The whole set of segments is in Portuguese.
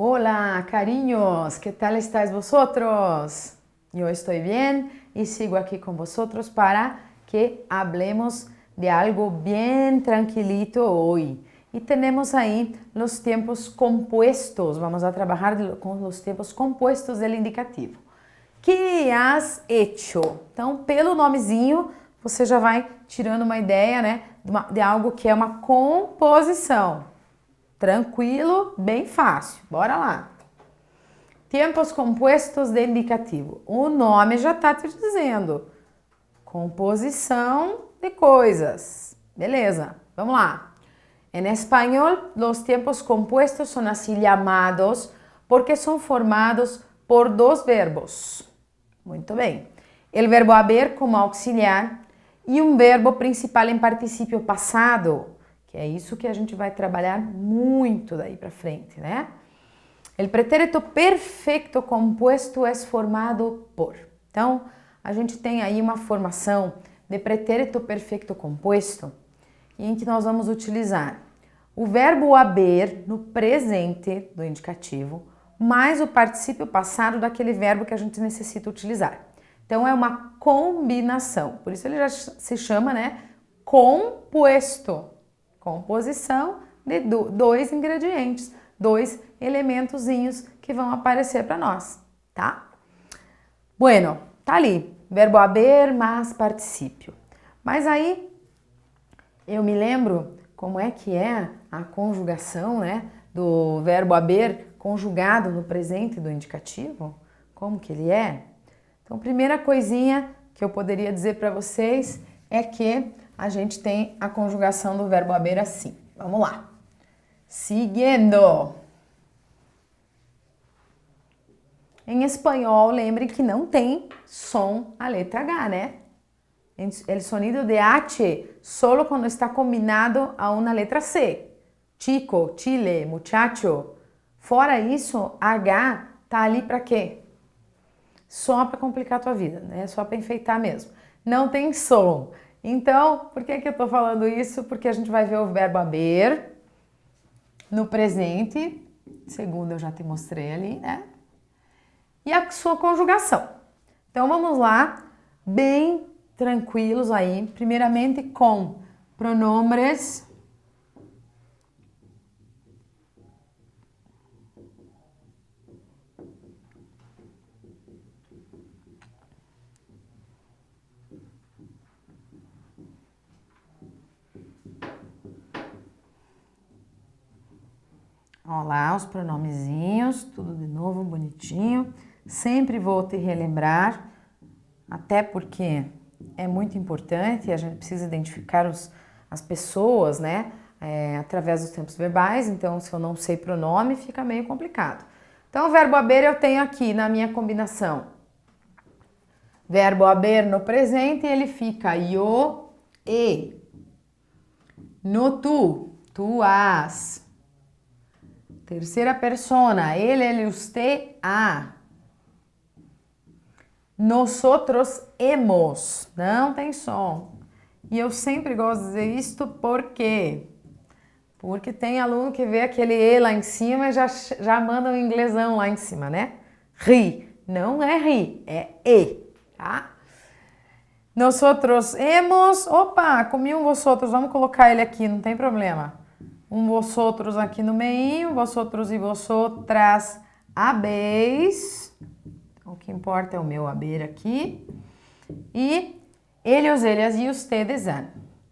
Hola, cariños, ¿qué tal estáis vosotros? Yo estoy bien y sigo aquí con vosotros para que hablemos de algo bien tranquilito hoy. Y tenemos aí los tiempos compuestos, vamos a trabajar com os tempos compostos del indicativo. Que has hecho? Então, pelo nomezinho, você já vai tirando uma ideia, né, de algo que é uma composição. Tranquilo, bem fácil. Bora lá. Tempos compostos de indicativo. O nome já está te dizendo. Composição de coisas. Beleza, vamos lá. En español, los tiempos compuestos son así llamados porque son formados por dos verbos. Muito bem. El verbo haber como auxiliar e um verbo principal em particípio passado, que é isso que a gente vai trabalhar muito daí para frente, né? El pretérito perfecto compuesto é formado por. Então, a gente tem aí uma formação de pretérito perfecto compuesto em que nós vamos utilizar o verbo haber no presente do indicativo, mais o particípio passado daquele verbo que a gente necessita utilizar. Então, é uma combinação. Por isso ele já se chama, né, composto. Composição de dois ingredientes, dois elementozinhos que vão aparecer para nós, tá? Bueno, tá ali, verbo haber mais particípio. Mas aí, eu me lembro como é que é a conjugação, né, do verbo haber conjugado no presente do indicativo, como que ele é? Então, primeira coisinha que eu poderia dizer para vocês é que a gente tem a conjugação do verbo haber assim. Vamos lá. Siguiendo. Em espanhol, lembre que não tem som a letra H, né? El sonido de H solo quando está combinado a uma letra C. Chico, chile, muchacho. Fora isso, H tá ali para quê? Só para complicar a tua vida, né? Só para enfeitar mesmo. Não tem som. Então, por que eu tô falando isso? Porque a gente vai ver o verbo haber no presente, segundo eu já te mostrei ali, né? E a sua conjugação. Então, vamos lá, bem tranquilos aí, primeiramente com pronombres Olha lá, os pronomezinhos, tudo de novo, bonitinho. Sempre vou te relembrar, até porque é muito importante, a gente precisa identificar as pessoas, né, através dos tempos verbais. Então, se eu não sei pronome, fica meio complicado. Então, o verbo haber eu tenho aqui na minha combinação. Verbo haber no presente, ele fica yo, e. No tu, tu has. Terceira persona, ele, usted, a. Nosotros hemos. Não tem som. E eu sempre gosto de dizer isto porque tem aluno que vê aquele e lá em cima e já manda um inglesão lá em cima, né? Ri. Não é ri, é e, tá? Nosotros hemos. Opa, comi um vosotros. Vamos colocar ele aqui, não tem problema. Um vosotros aqui no meio, vosotros e vosotras habéis. O que importa é o meu haber aqui. E ellos, ellas e ustedes han.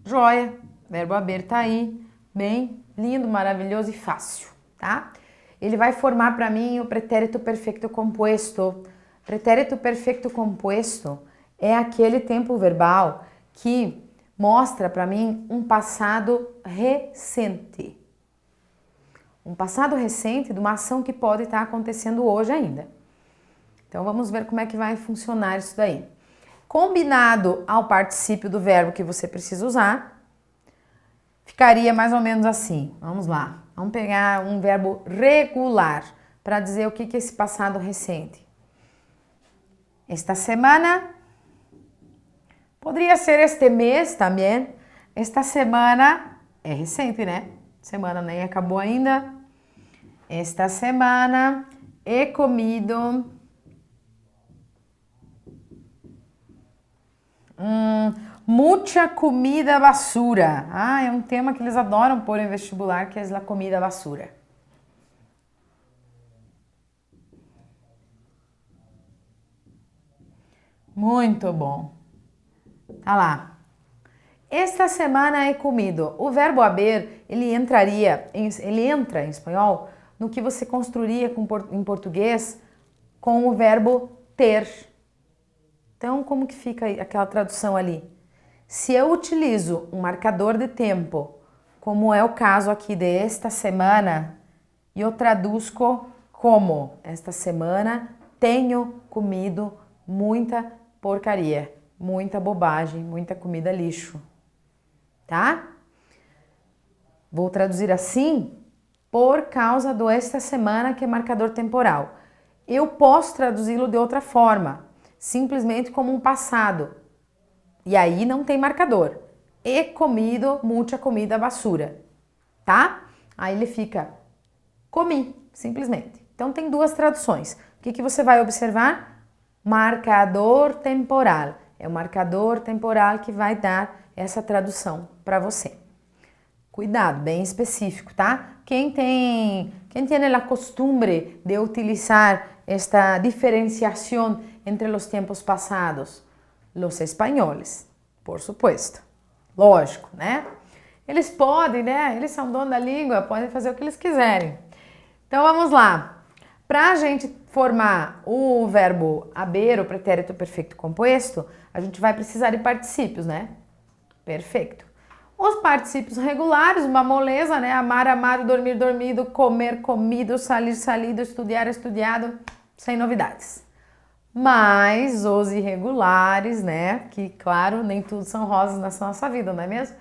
Joia, verbo haber tá aí, bem lindo, maravilhoso e fácil, tá? Ele vai formar para mim o pretérito perfeito composto. Pretérito perfeito composto é aquele tempo verbal que mostra para mim um passado recente. Um passado recente de uma ação que pode estar acontecendo hoje ainda. Então, vamos ver como é que vai funcionar isso daí. Combinado ao particípio do verbo que você precisa usar, ficaria mais ou menos assim. Vamos lá. Vamos pegar um verbo regular para dizer o que é esse passado recente. Esta semana... Poderia ser este mês também. Esta semana é recente, né? Semana nem acabou ainda. Esta semana he comido mucha comida basura. Ah, é um tema que eles adoram pôr em vestibular, que é a comida basura. Muito bom. Tá lá. Esta semana he comido. O verbo haber, ele entra em espanhol no que você construiria em português com o verbo ter. Então, como que fica aquela tradução ali? Se eu utilizo um marcador de tempo, como é o caso aqui de esta semana, eu traduzco como esta semana tenho comido muita porcaria, muita bobagem, muita comida lixo, tá? Vou traduzir assim por causa do esta semana, que é marcador temporal. Eu posso traduzi-lo de outra forma, simplesmente como um passado. E aí não tem marcador. He comido muita comida basura, tá? Aí ele fica comi, simplesmente. Então tem duas traduções. O que você vai observar? Marcador temporal. É o marcador temporal que vai dar essa tradução para você. Cuidado, bem específico, tá? Quem tem a costumbre de utilizar esta diferenciação entre os tempos passados? Los espanhóis, por supuesto. Lógico, né? Eles podem, né? Eles são dono da língua, podem fazer o que eles quiserem. Então vamos lá. Para a gente formar o verbo haber, o pretérito perfeito composto, a gente vai precisar de particípios, né? Perfeito. Os particípios regulares, uma moleza, né? Amar, amado, dormir, dormido, comer, comido, salir, salido, estudar, estudado, sem novidades. Mas os irregulares, né? Que, claro, nem tudo são rosas na nossa vida, não é mesmo?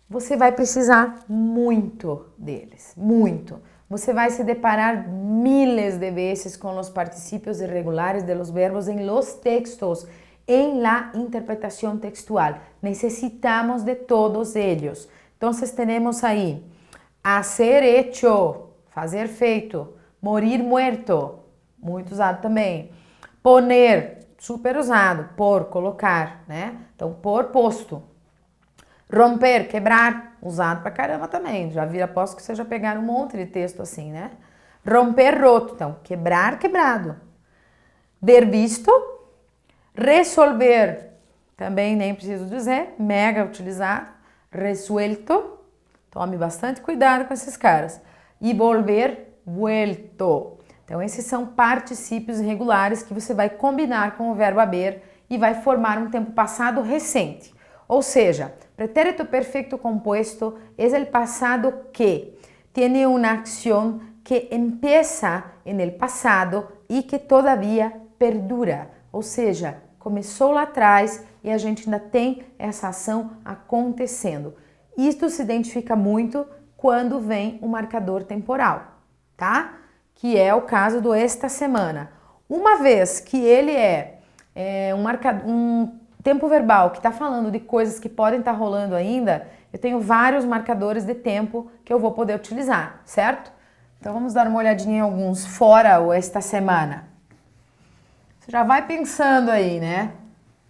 Você vai precisar muito deles, muito. Você vai se deparar miles de vezes com os particípios irregulares de los verbos em los textos, em la interpretação textual. Necesitamos de todos eles. Então, temos aí hacer hecho, fazer feito, morir muerto, muito usado também. Poner, super usado, por, colocar, né? Então, por, posto. Romper, quebrar, usado pra caramba também. Já vira, aposto que vocês já pegaram um monte de texto assim, né? Romper, roto. Então, quebrar, quebrado. Der visto. Resolver, também nem preciso dizer, mega utilizado. Resuelto. Tome bastante cuidado com esses caras. E volver, vuelto. Então, esses são particípios irregulares que você vai combinar com o verbo haber e vai formar um tempo passado recente. Ou seja, pretérito perfecto compuesto es el pasado que tiene una acción que empieza en el pasado y que todavía perdura. Ou seja, começou lá atrás e a gente ainda tem essa ação acontecendo. Isto se identifica muito quando vem um marcador temporal, tá? Que é o caso do esta semana. Uma vez que ele é um tempo verbal que está falando de coisas que podem estar rolando ainda, eu tenho vários marcadores de tempo que eu vou poder utilizar, certo? Então vamos dar uma olhadinha em alguns fora o esta semana. Você já vai pensando aí, né?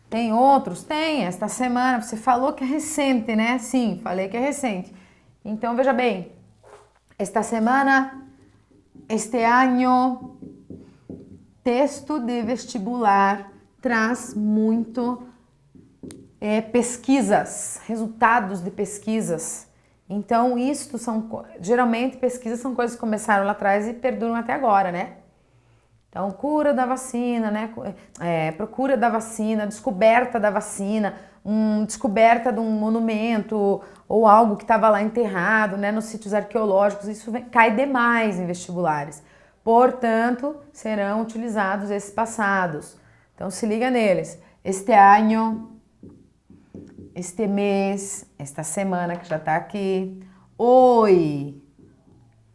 Tem outros? Tem. Esta semana você falou que é recente, né? Sim, falei que é recente. Então veja bem, esta semana, este ano, texto de vestibular traz muito pesquisas, resultados de pesquisas. Então, isto geralmente pesquisas são coisas que começaram lá atrás e perduram até agora, né? Então, cura da vacina, né? Procura da vacina, descoberta da vacina, descoberta de um monumento ou algo que estava lá enterrado, né? Nos sítios arqueológicos, isso cai demais em vestibulares. Portanto, serão utilizados esses passados. Então, se liga neles. Este ano, este mês, esta semana que já está aqui. Oi!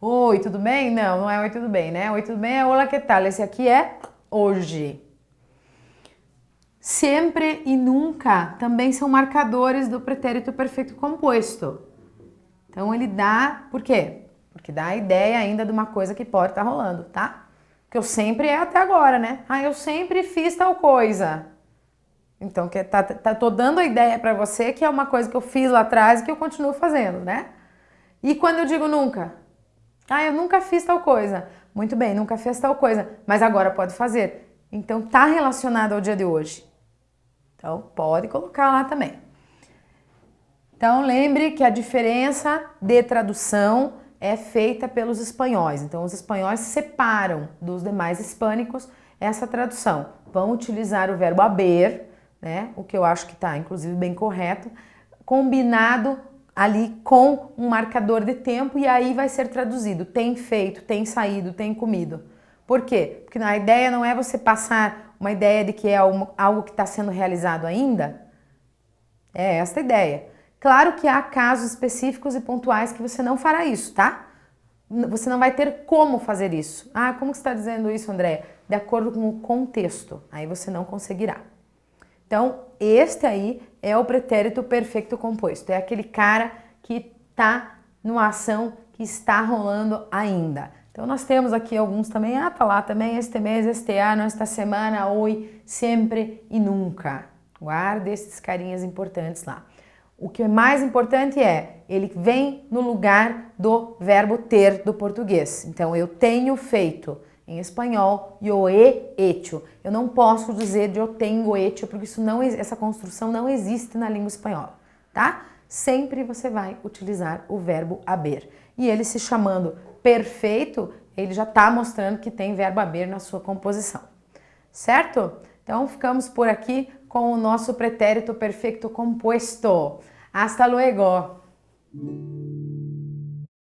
Oi, tudo bem? Não, não é oi, tudo bem, né? Oi, tudo bem é olá, que tal? Esse aqui é hoje. Sempre e nunca também são marcadores do pretérito perfeito composto. Então, ele dá... Por quê? porque dá a ideia ainda de uma coisa que pode estar rolando, tá? Que eu sempre é até agora, né? Ah, eu sempre fiz tal coisa. Então, tô dando a ideia para você que é uma coisa que eu fiz lá atrás e que eu continuo fazendo, né? E quando eu digo nunca? Ah, eu nunca fiz tal coisa. Muito bem, nunca fez tal coisa, mas agora pode fazer. Então, tá relacionado ao dia de hoje. Então, pode colocar lá também. Então, lembre que a diferença de tradução é feita pelos espanhóis. Então, os espanhóis separam dos demais hispânicos essa tradução. Vão utilizar o verbo haber, né? O que eu acho que está, inclusive, bem correto, combinado ali com um marcador de tempo e aí vai ser traduzido. Tem feito, tem saído, tem comido. Por quê? Porque a ideia não é você passar uma ideia de que é algo que está sendo realizado ainda. É esta a ideia. Claro que há casos específicos e pontuais que você não fará isso, tá? Você não vai ter como fazer isso. Ah, como você está dizendo isso, André? De acordo com o contexto. Aí você não conseguirá. Então, este aí é o pretérito perfeito composto. É aquele cara que está numa ação que está rolando ainda. Então, nós temos aqui alguns também. Ah, tá lá também. Este mês, este ano, esta semana, hoje, sempre e nunca. Guarde esses carinhas importantes lá. O que é mais importante é, ele vem no lugar do verbo ter do português. Então, eu tenho feito. Em espanhol, yo he hecho. Eu não posso dizer eu tenho hecho, porque essa construção não existe na língua espanhola, tá? Sempre você vai utilizar o verbo haber. E ele se chamando perfeito, ele já está mostrando que tem verbo haber na sua composição. Certo? Então, ficamos por aqui com o nosso pretérito perfeito composto. Hasta luego!